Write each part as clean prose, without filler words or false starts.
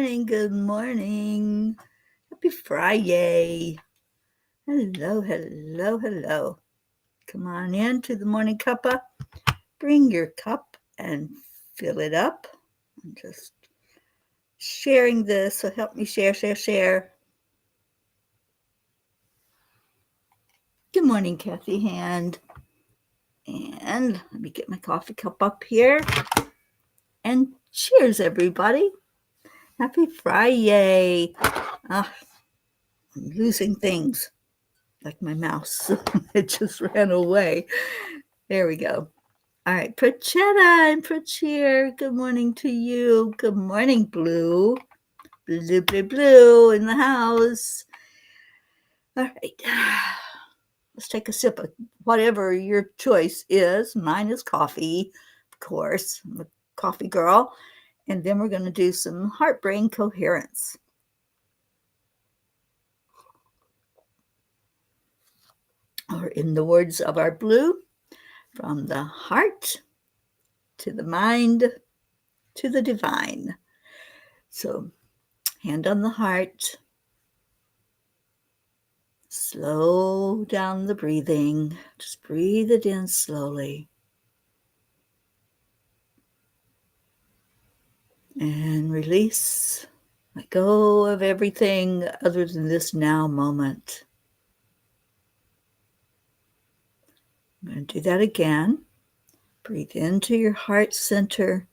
morning. Good morning. Happy Friday. Hello, hello, hello. Come on in to the Morning Cuppa. Bring your cup and fill it up. I'm just sharing this, so help me share. Good morning, Kathy Hand. And let me get my coffee cup up here. And cheers, everybody. Happy Friday. I'm losing things like my mouse. It just ran away. There we go. All right, Prachetta and Prachir, good morning to you. Good morning, Blue. Blue in the house. All right. Let's take a sip of whatever your choice is. Mine is coffee, of course. I'm a coffee girl. And then we're going to do some heart-brain coherence. Or in the words of our Blue, from the heart to the mind to the divine. So, hand on the heart. Slow down the breathing. Just breathe it in slowly. And release. Let go of everything other than this now moment. I'm going to do that again. Breathe into your heart center.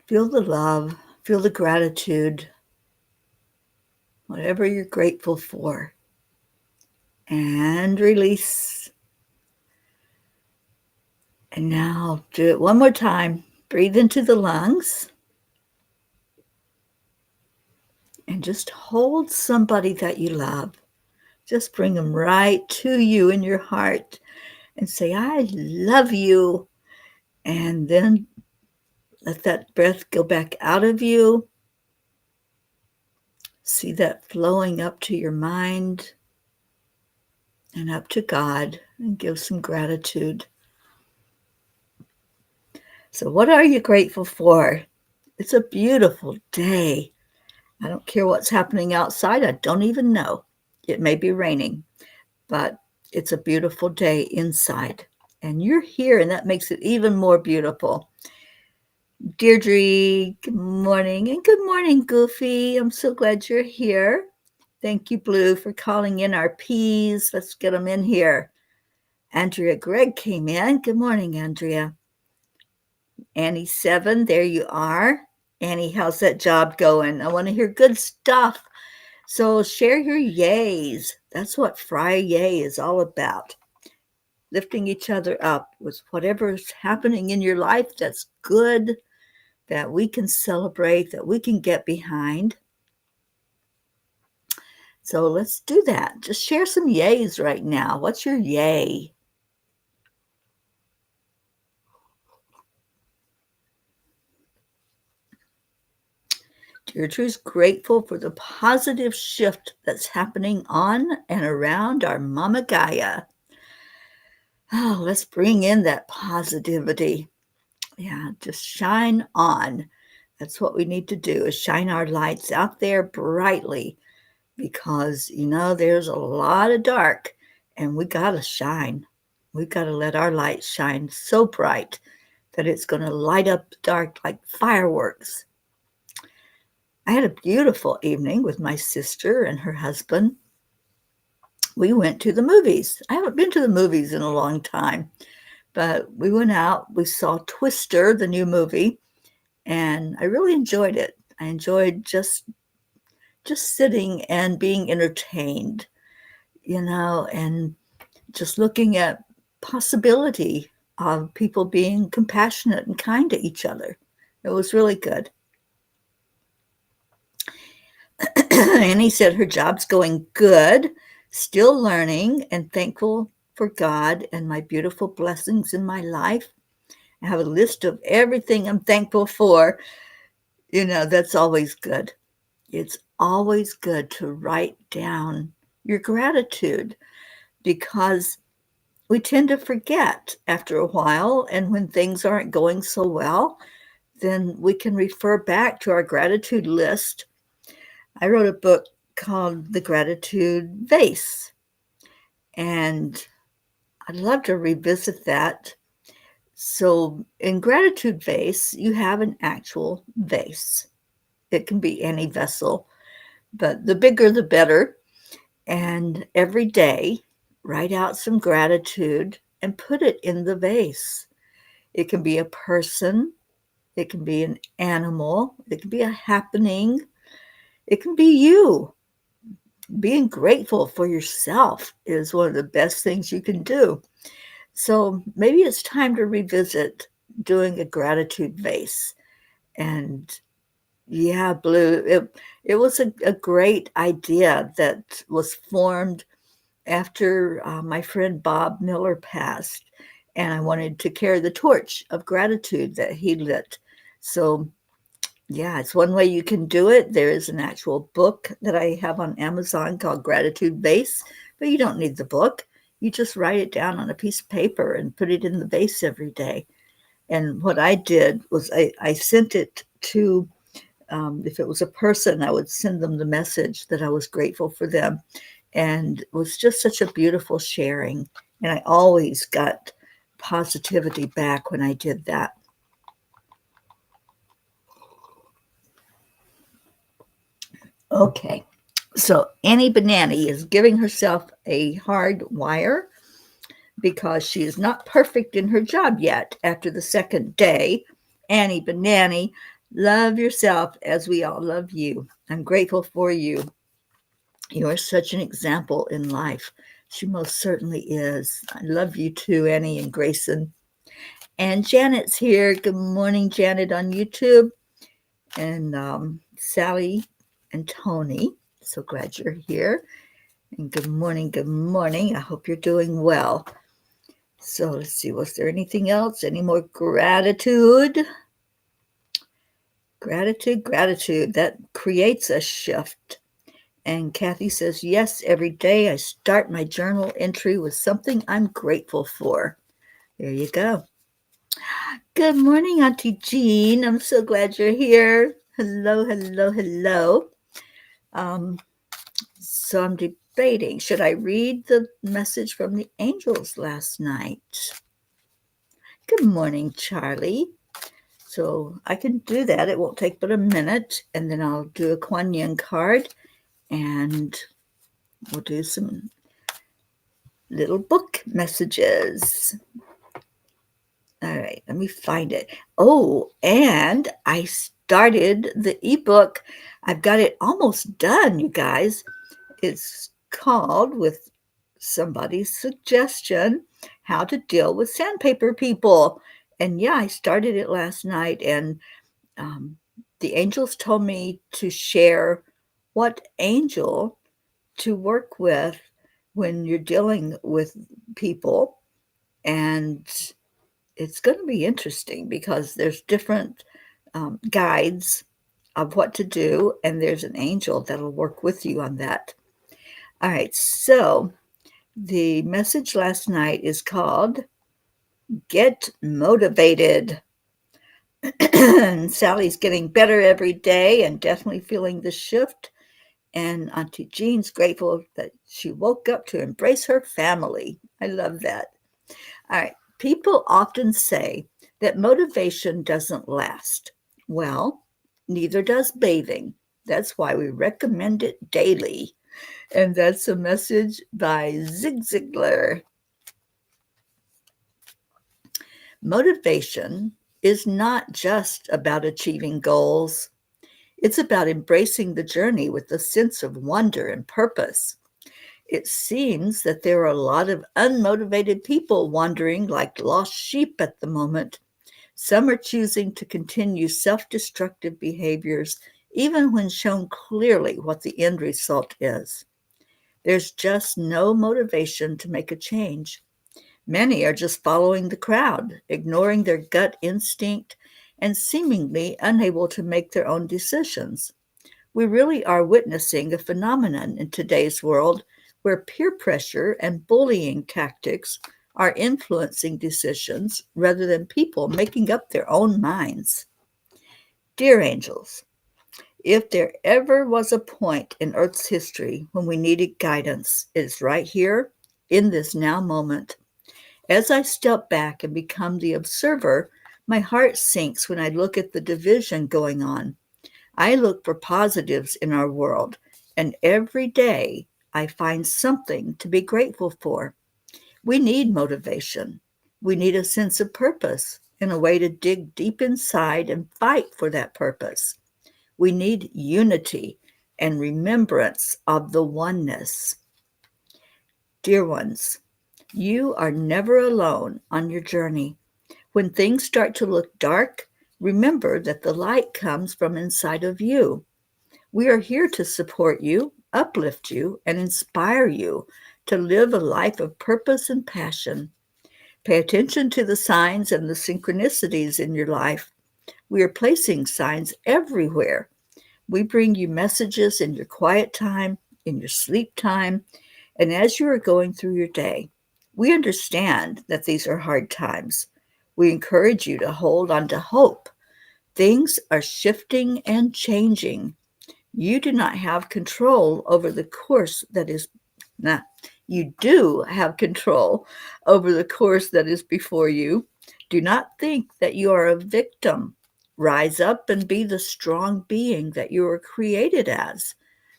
Feel the love. Feel the gratitude. Whatever you're grateful for. And release. And now do it one more time. Breathe into the lungs. And just hold somebody that you love. Just bring them right to you in your heart and say, I love you. And then let that breath go back out of you. See that flowing up to your mind and up to God, and give some gratitude. So what are you grateful for? It's a beautiful day. I don't care what's happening outside. I don't even know. It may be raining, but it's a beautiful day inside. And you're here, and that makes it even more beautiful. Deirdre, good morning. And good morning, Goofy. I'm so glad you're here. Thank you, Blue, for calling in our P's. Let's get them in here. Andrea Gregg came in. Good morning, Andrea. Annie 7, there you are. Annie, how's that job going? I want to hear good stuff. So share your yays. That's what Friday is all about. Lifting each other up with whatever's happening in your life that's good, that we can celebrate, that we can get behind. So let's do that. Just share some yays right now. What's your yay? Deirdre's grateful for the positive shift that's happening on and around our Mama Gaia. Oh, let's bring in that positivity. Yeah, just shine on. That's what we need to do, is shine our lights out there brightly, because, there's a lot of dark, and we got to shine. We've got to let our light shine so bright that it's going to light up the dark like fireworks. I had a beautiful evening with my sister and her husband. We went to the movies. I haven't been to the movies in a long time, but we went out. We saw Twister, the new movie, and I really enjoyed it. I enjoyed just sitting and being entertained, and just looking at possibility of people being compassionate and kind to each other. It was really good. Annie said her job's going good, still learning and thankful for God and my beautiful blessings in my life. I have a list of everything I'm thankful for. That's always good. It's always good to write down your gratitude, because we tend to forget after a while, and when things aren't going so well, then we can refer back to our gratitude list. I wrote a book called The Gratitude Vase, and I'd love to revisit that. So, in Gratitude Vase, you have an actual vase. It can be any vessel, but the bigger the better. And every day, write out some gratitude and put it in the vase. It can be a person, it can be an animal, it can be a happening, it can be you. Being grateful for yourself is one of the best things you can do. So maybe it's time to revisit doing a gratitude vase. And yeah, Blue, it was a great idea that was formed after my friend Bob Miller passed. And I wanted to carry the torch of gratitude that he lit. So yeah, it's one way you can do it. There is an actual book that I have on Amazon called Gratitude Vase, but you don't need the book. You just write it down on a piece of paper and put it in the vase every day. And what I did was I sent it to, if it was a person, I would send them the message that I was grateful for them. And it was just such a beautiful sharing. And I always got positivity back when I did that. Okay. So Annie Banani is giving herself a hard wire because she is not perfect in her job yet after the second day. Annie Banani, love yourself as we all love you. I'm grateful for you. You are such an example in life. She most certainly is. I love you too, Annie and Grayson. And Janet's here. Good morning, Janet, on YouTube. And Sally and Tony. So glad you're here. And good morning, good morning. I hope you're doing well. So let's see, was there anything else? Any more gratitude? Gratitude. That creates a shift. And Kathy says, yes, every day I start my journal entry with something I'm grateful for. There you go. Good morning, Auntie Jean. I'm so glad you're here. Hello. So I'm debating, should I read the message from the angels last night? Good morning, Charlie. So I can do that. It won't take but a minute, and then I'll do a Kuan Yin card, and we'll do some little book messages. All right, let me find it. Oh, and I started the ebook. I've got it almost done, you guys. It's called, with somebody's suggestion, How to Deal with Sandpaper People. And yeah, I started it last night, and the angels told me to share what angel to work with when you're dealing with people. And it's going to be interesting because there's different guides of what to do, and there's an angel that'll work with you on that. All right, so the message last night is called Get Motivated. And Sally's getting better every day and definitely feeling the shift. And Auntie Jean's grateful that she woke up to embrace her family. I love that. All right. People often say that motivation doesn't last. Well, neither does bathing. That's why we recommend it daily. And that's a message by Zig Ziglar. Motivation is not just about achieving goals. It's about embracing the journey with a sense of wonder and purpose. It seems that there are a lot of unmotivated people wandering like lost sheep at the moment. Some are choosing to continue self-destructive behaviors, even when shown clearly what the end result is. There's just no motivation to make a change. Many are just following the crowd, ignoring their gut instinct, and seemingly unable to make their own decisions. We really are witnessing a phenomenon in today's world where peer pressure and bullying tactics are influencing decisions rather than people making up their own minds. Dear angels, if there ever was a point in Earth's history when we needed guidance, it is right here in this now moment. As I step back and become the observer, my heart sinks when I look at the division going on. I look for positives in our world, and every day I find something to be grateful for. We need motivation. We need a sense of purpose and a way to dig deep inside and fight for that purpose. We need unity and remembrance of the oneness. Dear ones, you are never alone on your journey. When things start to look dark, remember that the light comes from inside of you. We are here to support you, uplift you, and inspire you to live a life of purpose and passion. Pay attention to the signs and the synchronicities in your life. We are placing signs everywhere. We bring you messages in your quiet time, in your sleep time, and as you are going through your day. We understand that these are hard times. We encourage you to hold on to hope. Things are shifting and changing. You do not have control over the course that is, nah, you do have control over the course that is before you. Do not think that you are a victim. Rise up and be the strong being that you were created as.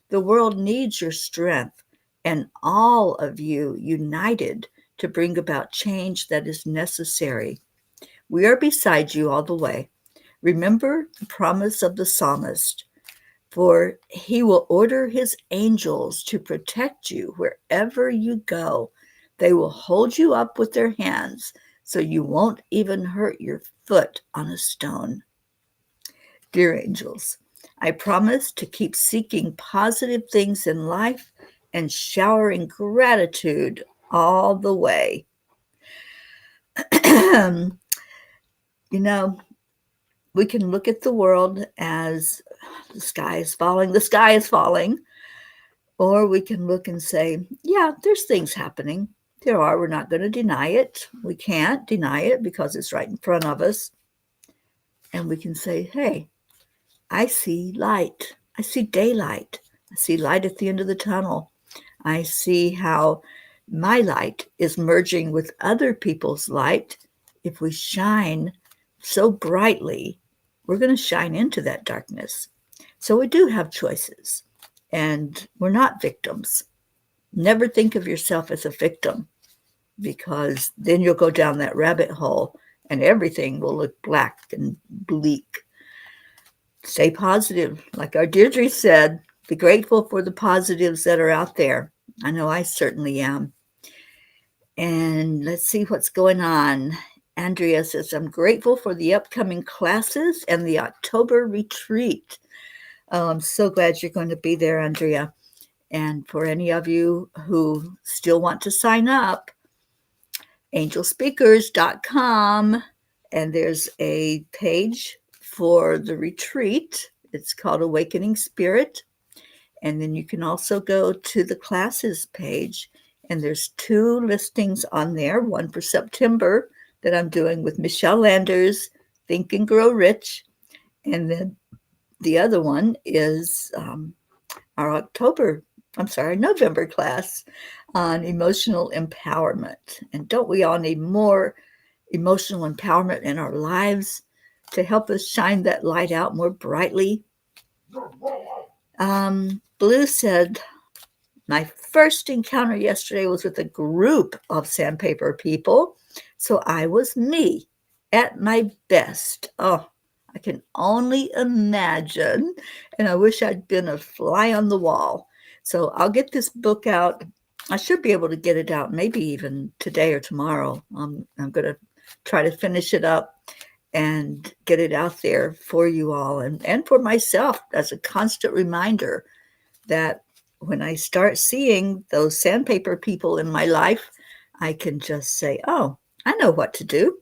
The world needs your strength and all of you united to bring about change that is necessary. We are beside you all the way. Remember the promise of the psalmist, for he will order his angels to protect you wherever you go. They will hold you up with their hands so you won't even hurt your foot on a stone. Dear angels, I promise to keep seeking positive things in life and showering gratitude all the way. You know, we can look at the world as the sky is falling, or we can look and say, yeah, there's things happening. There are, we're not going to deny it. We can't deny it because it's right in front of us. And we can say, hey, I see light. I see daylight. I see light at the end of the tunnel. I see how my light is merging with other people's light. If we shine so brightly, we're going to shine into that darkness. So we do have choices, and we're not victims. Never think of yourself as a victim, because then you'll go down that rabbit hole and everything will look black and bleak. Stay positive. Like our Deirdre said, be grateful for the positives that are out there. I know I certainly am. And let's see what's going on. Andrea says, I'm grateful for the upcoming classes and the October retreat. Oh, I'm so glad you're going to be there, Andrea. And for any of you who still want to sign up, angelspeakers.com, and there's a page for the retreat. It's called Awakening Spirit. And then you can also go to the classes page, and there's 2 listings on there, one for September that I'm doing with Michelle Landers, Think and Grow Rich, and then the other one is our November class on emotional empowerment. And don't we all need more emotional empowerment in our lives to help us shine that light out more brightly? Blue said, my first encounter yesterday was with a group of sandpaper people, so I was me at my best. Oh, I can only imagine, and I wish I'd been a fly on the wall. So I'll get this book out. I should be able to get it out maybe even today or tomorrow. I'm going to try to finish it up and get it out there for you all, and for myself as a constant reminder that when I start seeing those sandpaper people in my life, I can just say, oh, I know what to do.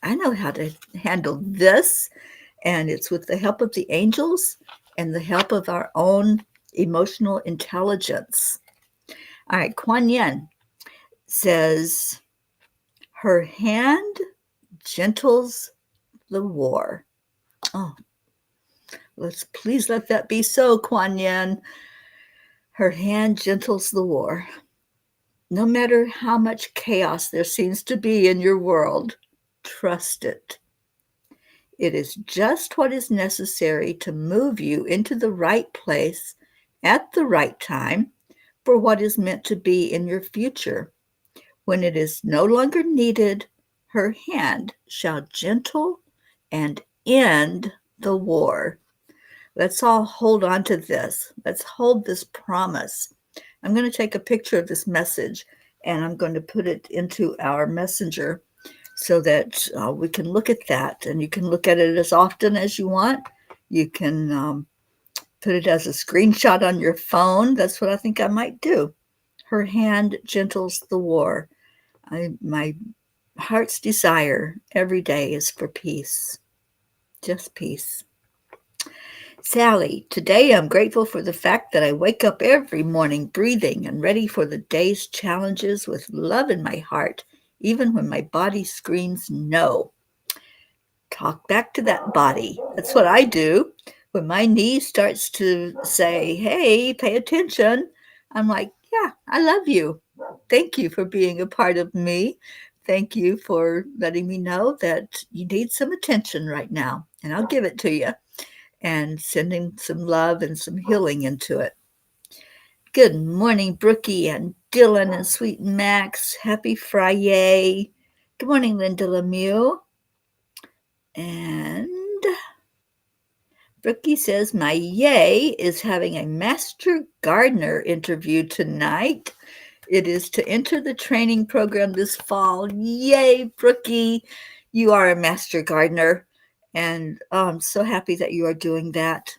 I know how to handle this. And it's with the help of the angels and the help of our own emotional intelligence. All right, Kuan Yin says, her hand gentles the war. Oh, Please let that be so, Kuan Yin. Her hand gentles the war. No matter how much chaos there seems to be in your world, trust it. It is just what is necessary to move you into the right place at the right time for what is meant to be in your future. When it is no longer needed, her hand shall gentle and end the war. Let's all hold on to this. Let's hold this promise. I'm going to take a picture of this message and I'm going to put it into our messenger so that we can look at that, and you can look at it as often as you want. You can put it as a screenshot on your phone. That's what I think I might do. Her hand gentles the war. My heart's desire every day is for peace, just peace. Sally, today I'm grateful for the fact that I wake up every morning breathing and ready for the day's challenges with love in my heart, even when my body screams no. Talk back to that body. That's what I do. When my knee starts to say, hey, pay attention, I'm like, yeah, I love you. Thank you for being a part of me. Thank you for letting me know that you need some attention right now, and I'll give it to you, and sending some love and some healing into it. Good morning, Brookie and Dylan and Sweet Max. Happy Friday. Good morning, Linda Lemieux. And Brookie says, my yay is having a Master Gardener interview tonight. It is to enter the training program this fall. Yay, Brookie. You are a Master Gardener. And I'm so happy that you are doing that.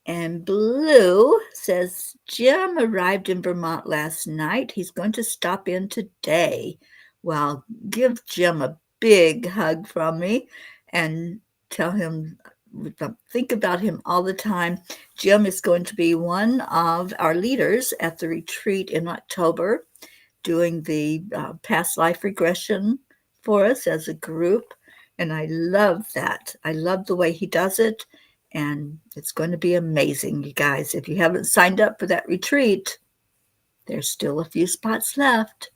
And Blue says, Jim arrived in Vermont last night. He's going to stop in today. Well, give Jim a big hug from me and tell him, think about him all the time. Jim is going to be one of our leaders at the retreat in October, doing the past life regression for us as a group. And I love that. I love the way he does it. And it's going to be amazing, you guys. If you haven't signed up for that retreat, there's still a few spots left.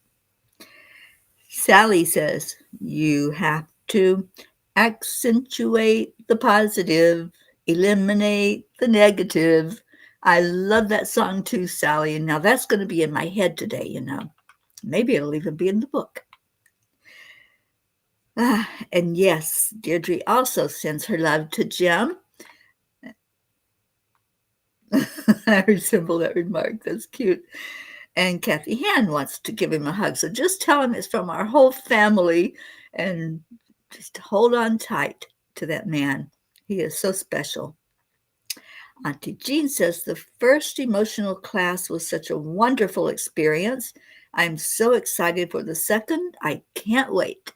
Sally says, you have to accentuate the positive, eliminate the negative. I love that song too, Sally. And now that's going to be in my head today, you know. Maybe it'll even be in the book. And yes, Deirdre also sends her love to Jim. I resemble that remark. That's cute. And Kathy Han wants to give him a hug. So just tell him it's from our whole family and just hold on tight to that man. He is so special. Auntie Jean says the first emotional class was such a wonderful experience. I'm so excited for the second. I can't wait.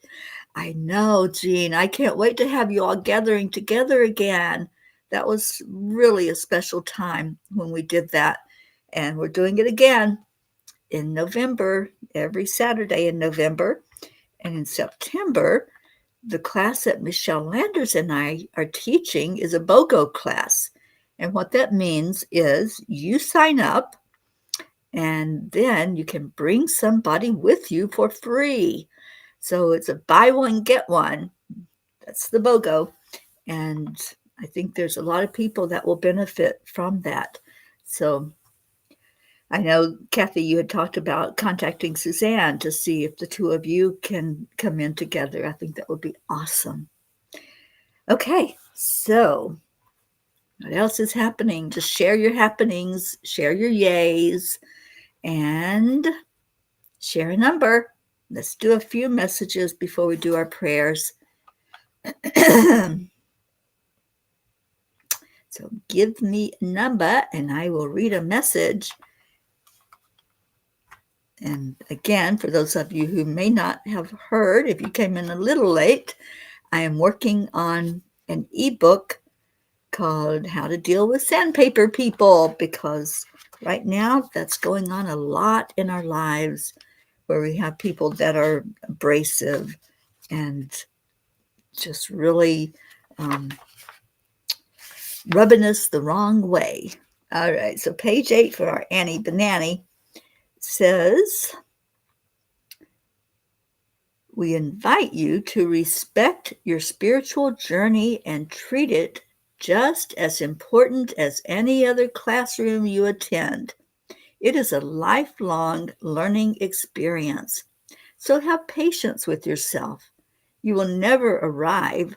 I know, Jean. I can't wait to have you all gathering together again. That was really a special time when we did that. And we're doing it again in November, every Saturday in November. And in September, the class that Michelle Landers and I are teaching is a BOGO class. And what that means is you sign up and then you can bring somebody with you for free. So it's a buy one, get one. That's the BOGO. And I think there's a lot of people that will benefit from that. So I know, Kathy, you had talked about contacting Suzanne to see if the two of you can come in together. I think that would be awesome. Okay, so what else is happening? Just share your happenings, share your yays, and share a number. Let's do a few messages before we do our prayers. So give me a number and I will read a message. And again, for those of you who may not have heard, if you came in a little late, I am working on an ebook called How to Deal with Sandpaper People, because right now that's going on a lot in our lives where we have people that are abrasive and just really rubbing us the wrong way. All right, so page 8 for our Annie Banani says, we invite you to respect your spiritual journey and treat it just as important as any other classroom you attend. It is a lifelong learning experience. So have patience with yourself. You will never arrive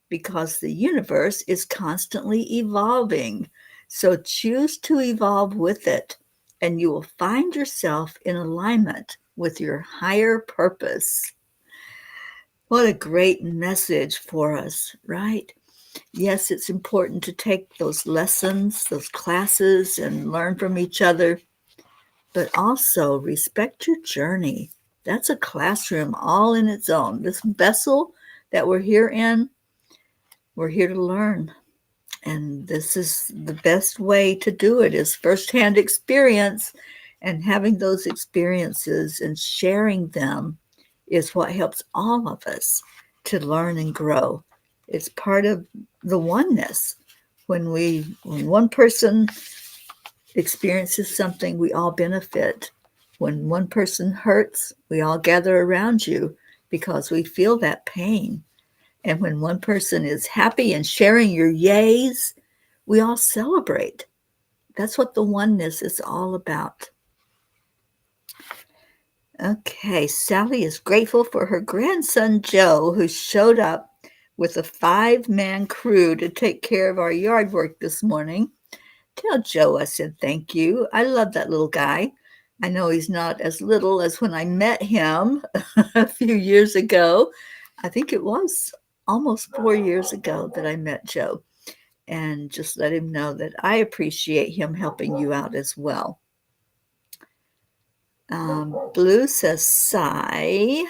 because the universe is constantly evolving. So choose to evolve with it, and you will find yourself in alignment with your higher purpose. What a great message for us, right? Yes, it's important to take those lessons, those classes, and learn from each other, but also respect your journey. That's a classroom all in its own. This vessel that we're here in, we're here to learn. And this is the best way to do it is firsthand experience, and having those experiences and sharing them is what helps all of us to learn and grow. It's part of the oneness. When one person experiences something, we all benefit. When one person hurts, we all gather around you because we feel that pain. And when one person is happy and sharing your yays, we all celebrate. That's what the oneness is all about. Okay, Sally is grateful for her grandson Joe, who showed up with a 5-man crew to take care of our yard work this morning. Tell Joe I said thank you. I love that little guy. I know he's not as little as when I met him a few years ago. I think it was almost 4 years ago that I met Joe. And just let him know that I appreciate him helping you out as well. Blue says, sigh.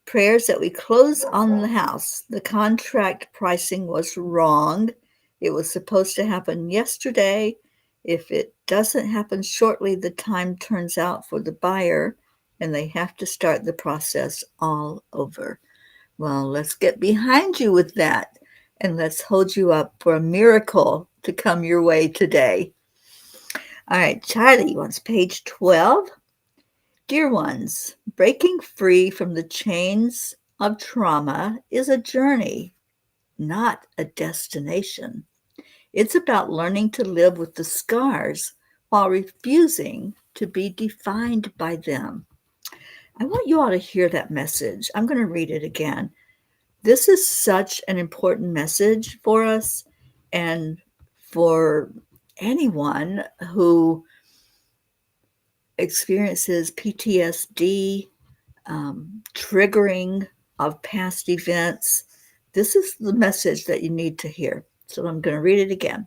Prayers that we close on the house. The contract pricing was wrong. It was supposed to happen yesterday. If it doesn't happen shortly, the time turns out for the buyer and they have to start the process all over. Well, let's get behind you with that, and let's hold you up for a miracle to come your way today. All right, Charlie wants page 12. Dear ones, breaking free from the chains of trauma is a journey, not a destination. It's about learning to live with the scars while refusing to be defined by them. I want you all to hear that message. I'm going to read it again. This is such an important message for us and for anyone who experiences PTSD, triggering of past events. This is the message that you need to hear. So I'm going to read it again.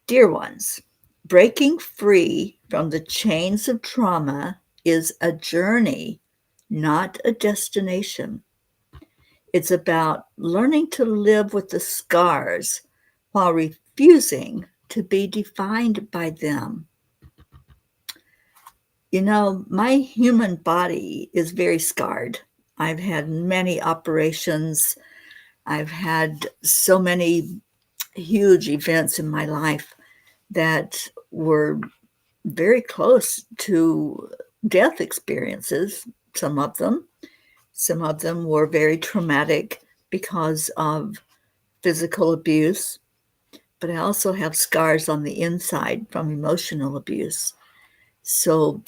Dear ones, breaking free from the chains of trauma is a journey, not a destination. It's about learning to live with the scars while refusing to be defined by them. You know, my human body is very scarred. I've had many operations. I've had so many huge events in my life that were very close to death experiences, some of them. Some of them were very traumatic because of physical abuse, but I also have scars on the inside from emotional abuse. So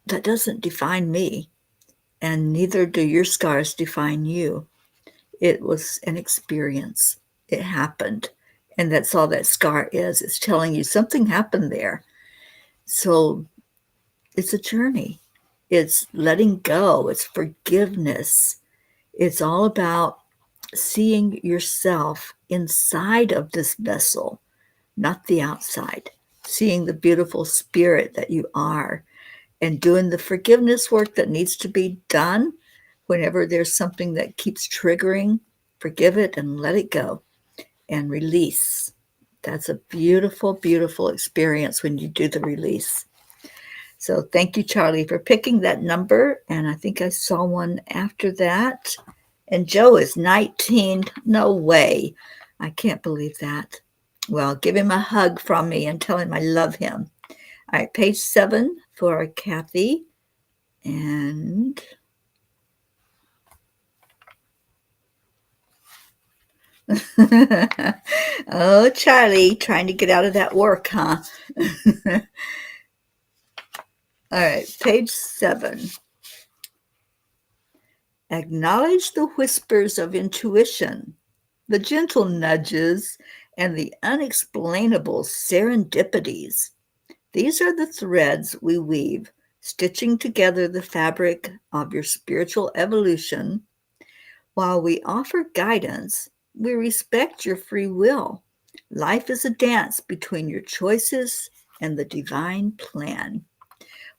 that doesn't define me, and neither do your scars define you. It was an experience. It happened. And that's all that scar is. It's telling you something happened there. So it's a journey. It's letting go. It's forgiveness. It's all about seeing yourself inside of this vessel, not the outside. Seeing the beautiful spirit that you are, and doing the forgiveness work that needs to be done. Whenever there's something that keeps triggering, forgive it and let it go and release. That's a beautiful, beautiful experience when you do the release. So thank you, Charlie, for picking that number. And I think I saw one after that. And Joe is 19. No way. I can't believe that. Well, give him a hug from me and tell him I love him. All right, page 7 for Kathy. And oh, Charlie, trying to get out of that work, huh? All right, page 7. Acknowledge the whispers of intuition, the gentle nudges, and the unexplainable serendipities. These are the threads we weave, stitching together the fabric of your spiritual evolution. While we offer guidance, we respect your free will. Life is a dance between your choices and the divine plan.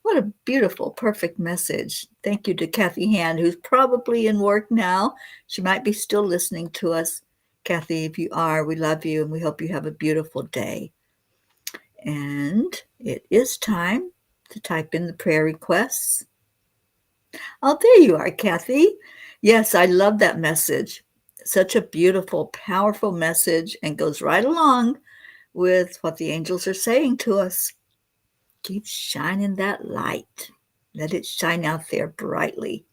What a beautiful, perfect message. Thank you to Kathy Hand, who's probably in work now. She might be still listening to us. Kathy, if you are, we love you and we hope you have a beautiful day. And it is time to type in the prayer requests. Oh, there you are, Kathy. Yes, I love that message. Such a beautiful, powerful message and goes right along with what the angels are saying to us. Keep shining that light. Let it shine out there brightly.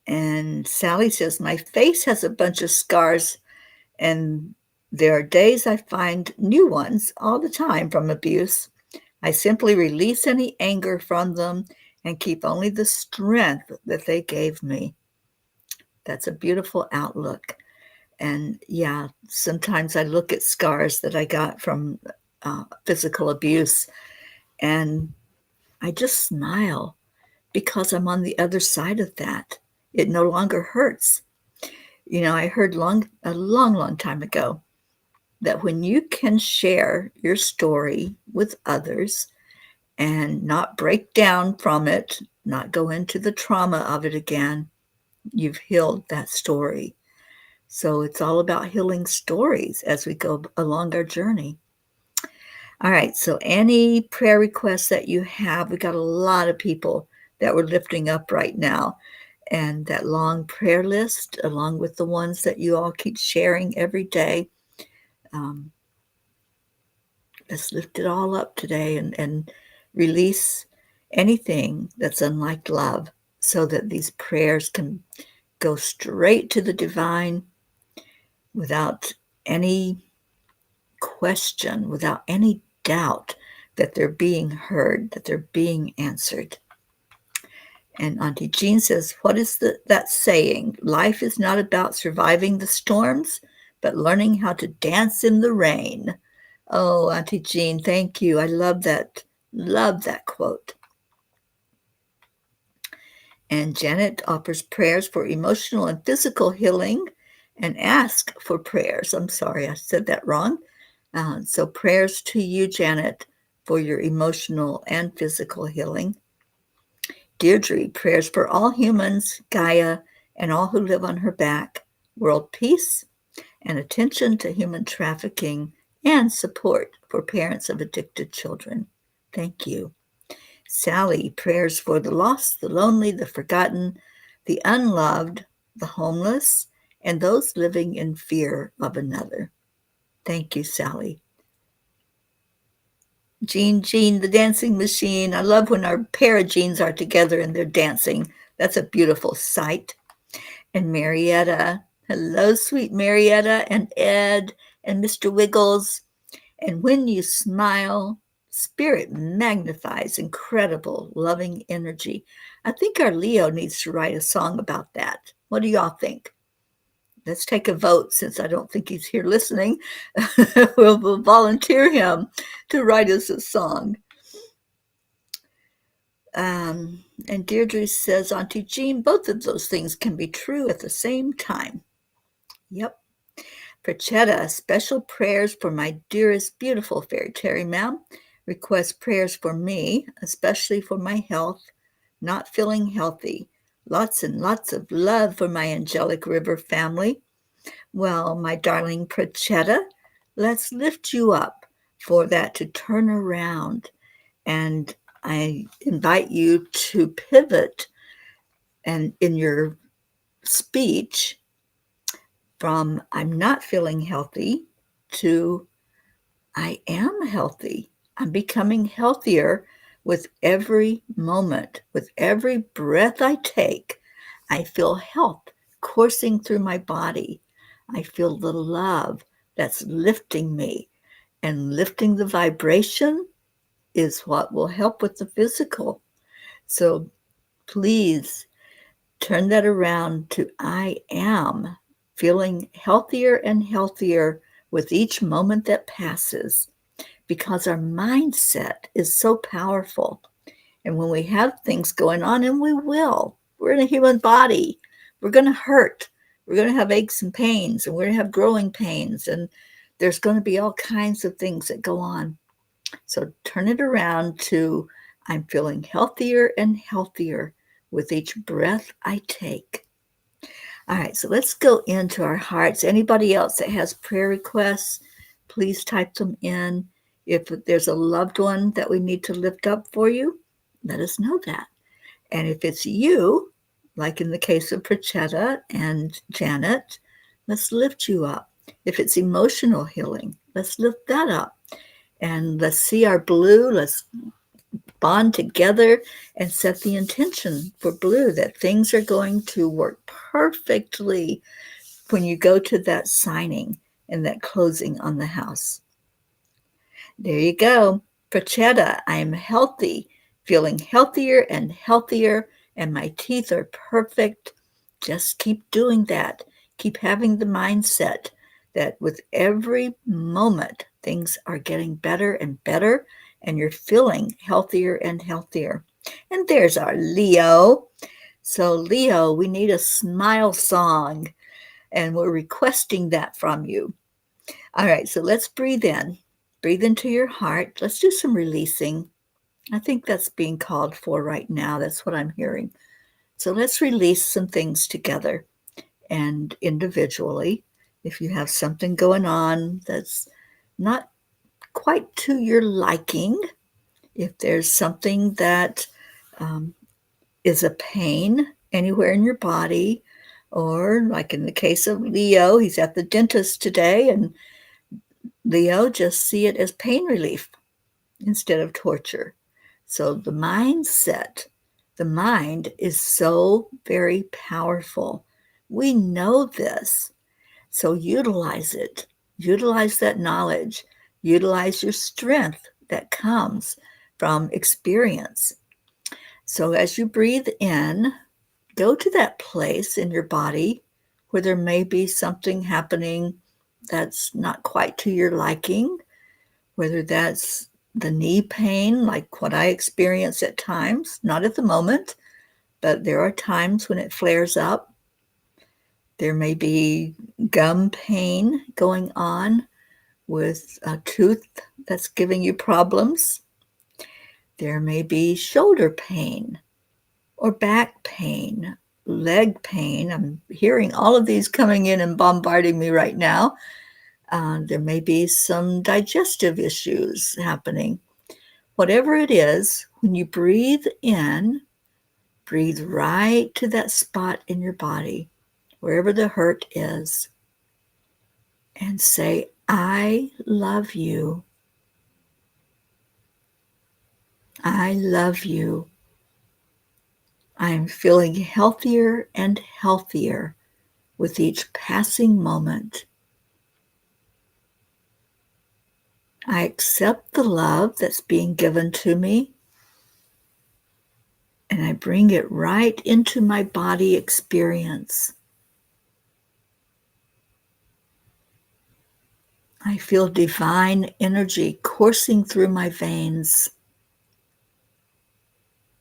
And Sally says, my face has a bunch of scars, and there are days I find new ones all the time from abuse. I simply release any anger from them and keep only the strength that they gave me. That's a beautiful outlook. And yeah, sometimes I look at scars that I got from physical abuse and I just smile because I'm on the other side of that. It no longer hurts. You know, I heard a long time ago that when you can share your story with others and not break down from it, not go into the trauma of it again, you've healed that story. So it's all about healing stories as we go along our journey. All right, so any prayer requests that you have, we got a lot of people that we're lifting up right now. And that long prayer list, along with the ones that you all keep sharing every day, let's lift it all up today and release anything that's unlike love so that these prayers can go straight to the divine without any question, without any doubt that they're being heard, that they're being answered. And Auntie Jean says, what is that saying? Life is not about surviving the storms, but learning how to dance in the rain. Oh, Auntie Jean, thank you. I love that. Love that quote. And Janet offers prayers for emotional and physical healing and ask for prayers. I'm sorry, I said that wrong. So prayers to you, Janet, for your emotional and physical healing. Deirdre, prayers for all humans, Gaia, and all who live on her back, world peace, and attention to human trafficking and support for parents of addicted children. Thank you. Sally, prayers for the lost, the lonely, the forgotten, the unloved, the homeless, and those living in fear of another. Thank you, Sally. Jean, the dancing machine. I love when our pair of Jeans are together and they're dancing. That's a beautiful sight. And Marietta. Hello, sweet Marietta and Ed and Mr. Wiggles. And when you smile, spirit magnifies incredible, loving energy. I think our Leo needs to write a song about that. What do y'all think? Let's take a vote since I don't think he's here listening. we'll volunteer him to write us a song. And Deirdre says, Auntie Jean, both of those things can be true at the same time. Yep. Prachetta, special prayers for my dearest, beautiful fairy Teri Ma'am. Request prayers for me, especially for my health, not feeling healthy. Lots and lots of love for my angelic river family. Well, my darling Prachetta, let's lift you up for that to turn around. And I invite you to pivot and in your speech from I'm not feeling healthy to I am healthy. I'm becoming healthier with every moment, with every breath I take. I feel health coursing through my body. I feel the love that's lifting me, and lifting the vibration is what will help with the physical. So please turn that around to I am feeling healthier and healthier with each moment that passes, because our mindset is so powerful. And when we have things going on, and we will, we're in a human body, we're going to hurt, we're going to have aches and pains, and we're going to have growing pains, and there's going to be all kinds of things that go on. So turn it around to I'm feeling healthier and healthier with each breath I take. All right, so let's go into our hearts. Anybody else that has prayer requests, please type them in. If there's a loved one that we need to lift up for you, let us know that. And if it's you, like in the case of Prachetta and Janet, let's lift you up. If it's emotional healing, let's lift that up. And let's see our blue, let's bond together and set the intention for blue that things are going to work perfectly when you go to that signing and that closing on the house. There you go. Prachetta, I am healthy, feeling healthier and healthier, and my teeth are perfect. Just keep doing that. Keep having the mindset that with every moment, things are getting better and better, and you're feeling healthier and healthier. And there's our Leo. So, Leo, we need a smile song, and we're requesting that from you. All right, so let's breathe in. Breathe into your heart. Let's do some releasing. I think that's being called for right now. That's what I'm hearing. So let's release some things together and individually. If you have something going on that's not quite to your liking, if there's something that is a pain anywhere in your body, or like in the case of Leo, he's at the dentist today, and Leo, just see it as pain relief instead of torture. So the mindset, the mind is so very powerful. We know this. So utilize it. Utilize that knowledge. Utilize your strength that comes from experience. So as you breathe in, go to that place in your body where there may be something happening that's not quite to your liking, whether that's the knee pain, like what I experience at times, not at the moment, but there are times when it flares up. There may be gum pain going on with a tooth that's giving you problems. There may be shoulder pain or back pain, leg pain. I'm hearing all of these coming in and bombarding me right now. There may be some digestive issues happening. Whatever it is, when you breathe in, breathe right to that spot in your body, wherever the hurt is, and say, I love you. I love you. I'm feeling healthier and healthier with each passing moment. I accept the love that's being given to me, and I bring it right into my body experience. I feel divine energy coursing through my veins,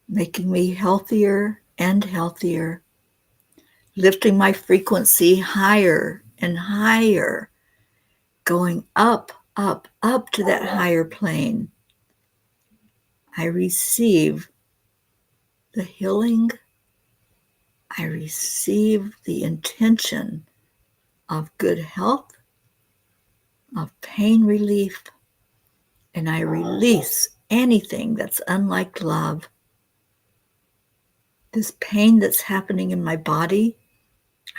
making me healthier and healthier, lifting my frequency higher and higher, going up, up, up to that higher plane. I receive the healing. I receive the intention of good health, of pain relief, and I release anything that's unlike love. This pain that's happening in my body,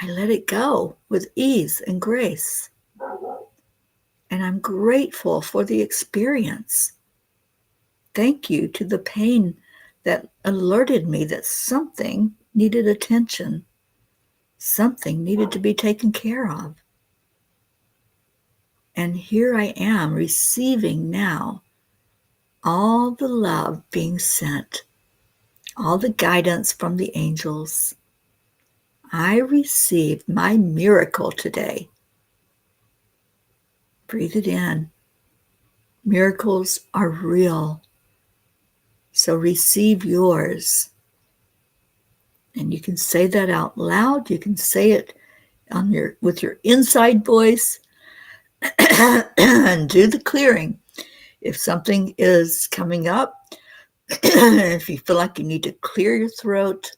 I let it go with ease and grace. And I'm grateful for the experience. Thank you to the pain that alerted me that something needed attention, something needed to be taken care of. And here I am receiving now all the love being sent, all the guidance from the angels. I received my miracle today. Breathe it in. Miracles are real. So receive yours. And you can say that out loud. You can say it with your inside voice and do the clearing. If something is coming up, if you feel like you need to clear your throat,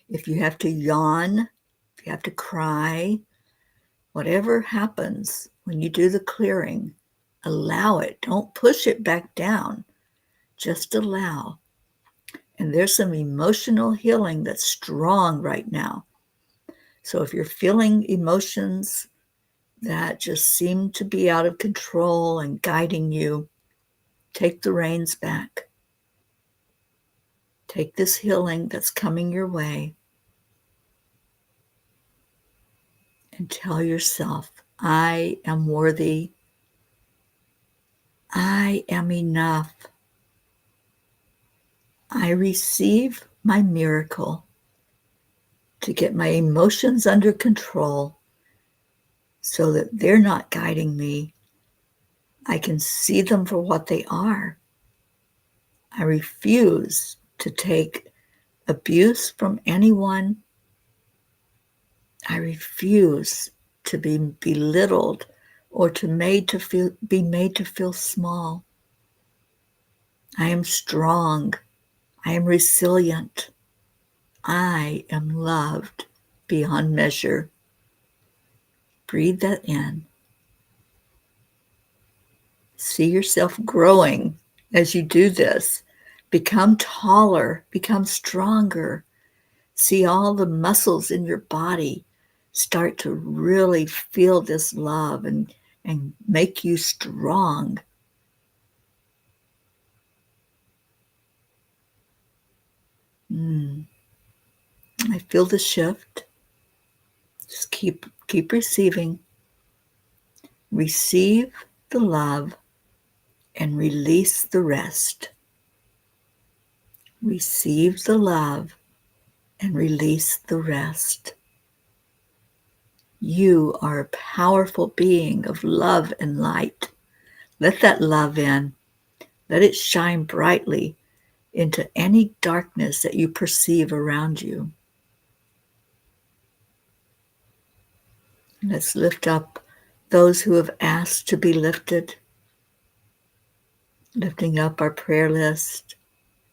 if you have to yawn, if you have to cry, whatever happens when you do the clearing, allow it. Don't push it back down. Just allow. And there's some emotional healing that's strong right now. So if you're feeling emotions that just seem to be out of control and guiding you, take the reins back. Take this healing that's coming your way and tell yourself, I am worthy. I am enough. I receive my miracle to get my emotions under control so that they're not guiding me. I can see them for what they are. I refuse to take abuse from anyone. I refuse to be belittled or be made to feel small. I am strong. I am resilient. I am loved beyond measure. Breathe that in. See yourself growing as you do this. Become taller, become stronger. See all the muscles in your body start to really feel this love and make you strong. I feel the shift. Just keep receiving. Receive the love and release the rest. Receive the love and release the rest. You are a powerful being of love and light. Let that love in. Let it shine brightly into any darkness that you perceive around you. Let's lift up those who have asked to be lifted, lifting up our prayer list,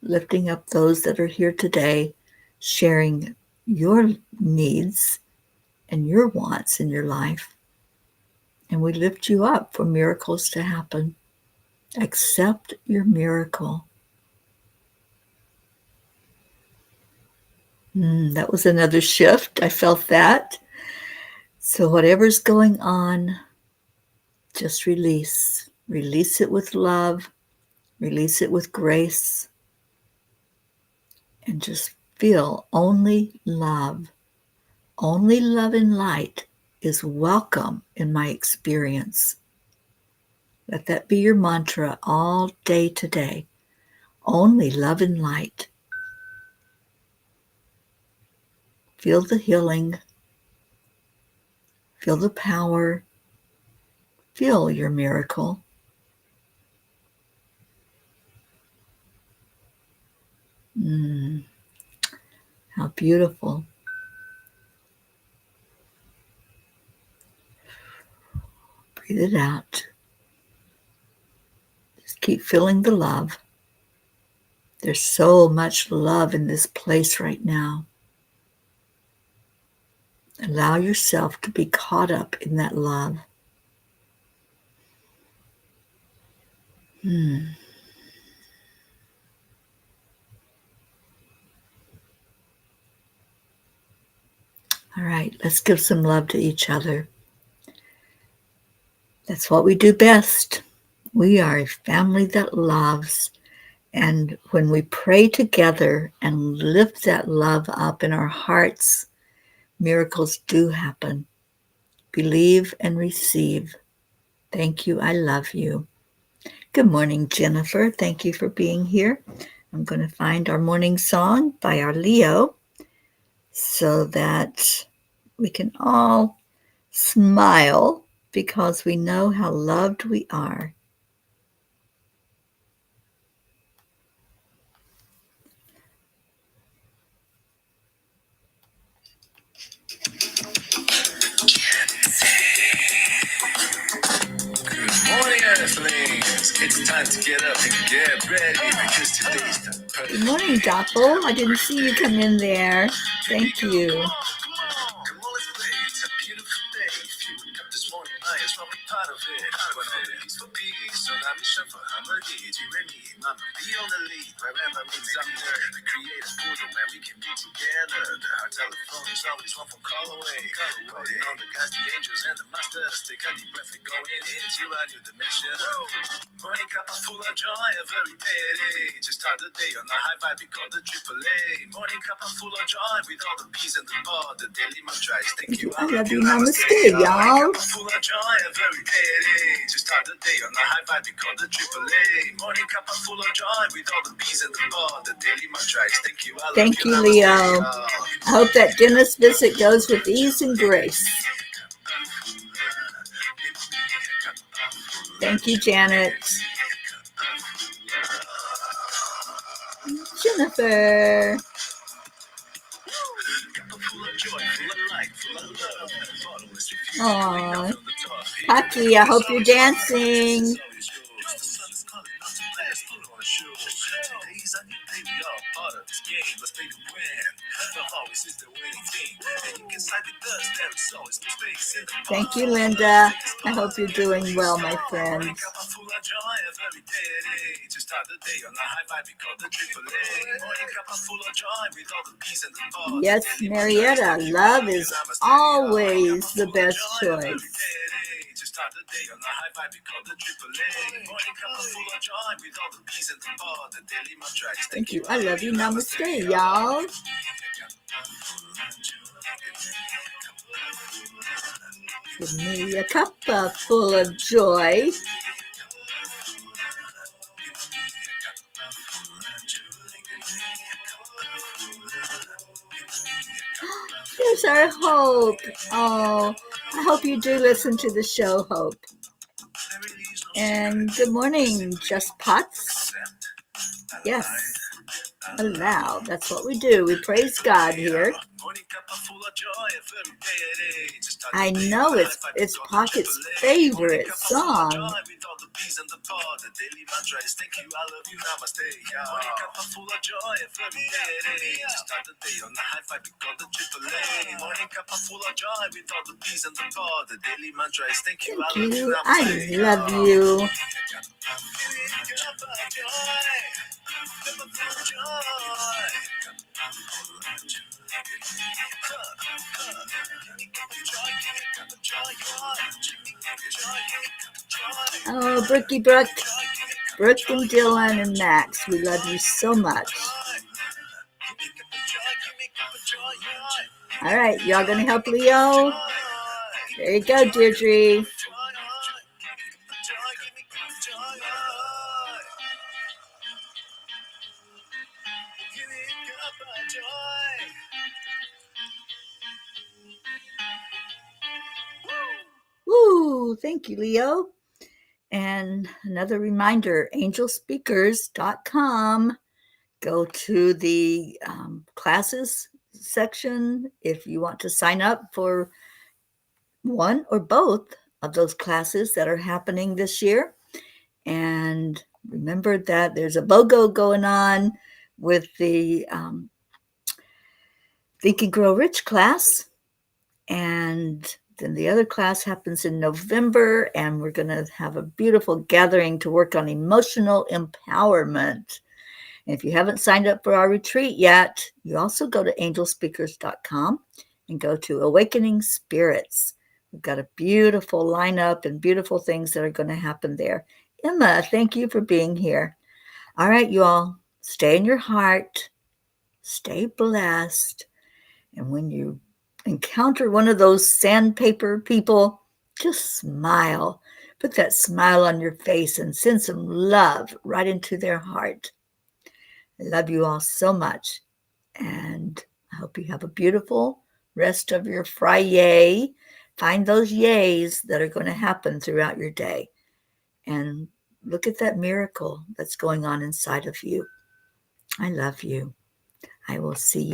lifting up those that are here today, sharing your needs and your wants in your life. And we lift you up for miracles to happen. Accept your miracle. That was another shift. I felt that. So whatever's going on, just release. Release it with love. Release it with grace. And just feel only love. Only love and light is welcome in my experience. Let that be your mantra all day today. Only love and light. Feel the healing. Feel the power. Feel your miracle. How beautiful. Breathe it out. Just keep feeling the love. There's so much love in this place right now. Allow yourself to be caught up in that love. All right, let's give some love to each other. That's what we do best. We are a family that loves. And when we pray together and lift that love up in our hearts, miracles do happen. Believe and receive. Thank you. I love you. Good morning, Jennifer. Thank you for being here. I'm going to find our morning song by our Leo so that we can all smile because we know how loved we are. It's time to get up and get ready because today's the perfect. Good morning, Doppel. I didn't see you come in there. Thank you. Come on, let's play. It's a beautiful day. If you wake up this morning, I just want to be part of it. When all the peace for peace, so now me shuffle harmony. You and me, mama, be on the lead. Wherever means under. We create a portal where we can be together. The heart telephone is always one phone call away. Calling on the guys, the angels, and the masters. Take a deep breath and go into a new dimension. Morning cup full of joy, a very day. Just start the day on a high vibe, we call the AAA. Morning cup full of joy, with all the bees and the bar. The daily mantra is thank you, I love you, namaste, y'all. Full of joy, a very day. Just start the day on a high vibe, we call the AAA. Morning cup full of joy, with all the bees and the bar. The daily mantra is thank you, I love you, thank you, Leo. I hope that dentist visit goes with ease and grace. Thank you, Janet. Jennifer. Aww. Paki, I hope you're dancing. Thank you, Linda. I hope you're doing well, my friends. Yes, Marietta, love is always the best choice. Thank you. I love you. Namaste, y'all. Give me a cuppa full of joy. There's our Hope. Oh, I hope you do listen to the show, Hope. And good morning, Just Pots. Yes, allow. That's what we do. We praise God here. I know it's Pocket's favorite song. Thank you. I love you. Oh, Brookie Brooke and Dylan and Max, we love you so much. All right, y'all gonna help Leo? There you go, Deirdre. Woo! Thank you, Leo. And another reminder, angelspeakers.com. Go to the classes section if you want to sign up for one or both of those classes that are happening this year. And remember that there's a BOGO going on with the Think and Grow Rich class. And then the other class happens in November, and we're going to have a beautiful gathering to work on emotional empowerment. And if you haven't signed up for our retreat yet, you also go to angelspeakers.com and go to Awakening Spirits. We've got a beautiful lineup and beautiful things that are going to happen there. Emma, thank you for being here. All right, you all, stay in your heart, stay blessed, and when you encounter one of those sandpaper people, just smile. Put that smile on your face and send some love right into their heart. I love you all so much, and I hope you have a beautiful rest of your Friday. Find those yays that are going to happen throughout your day, and look at that miracle that's going on inside of you. I love you. I will see you.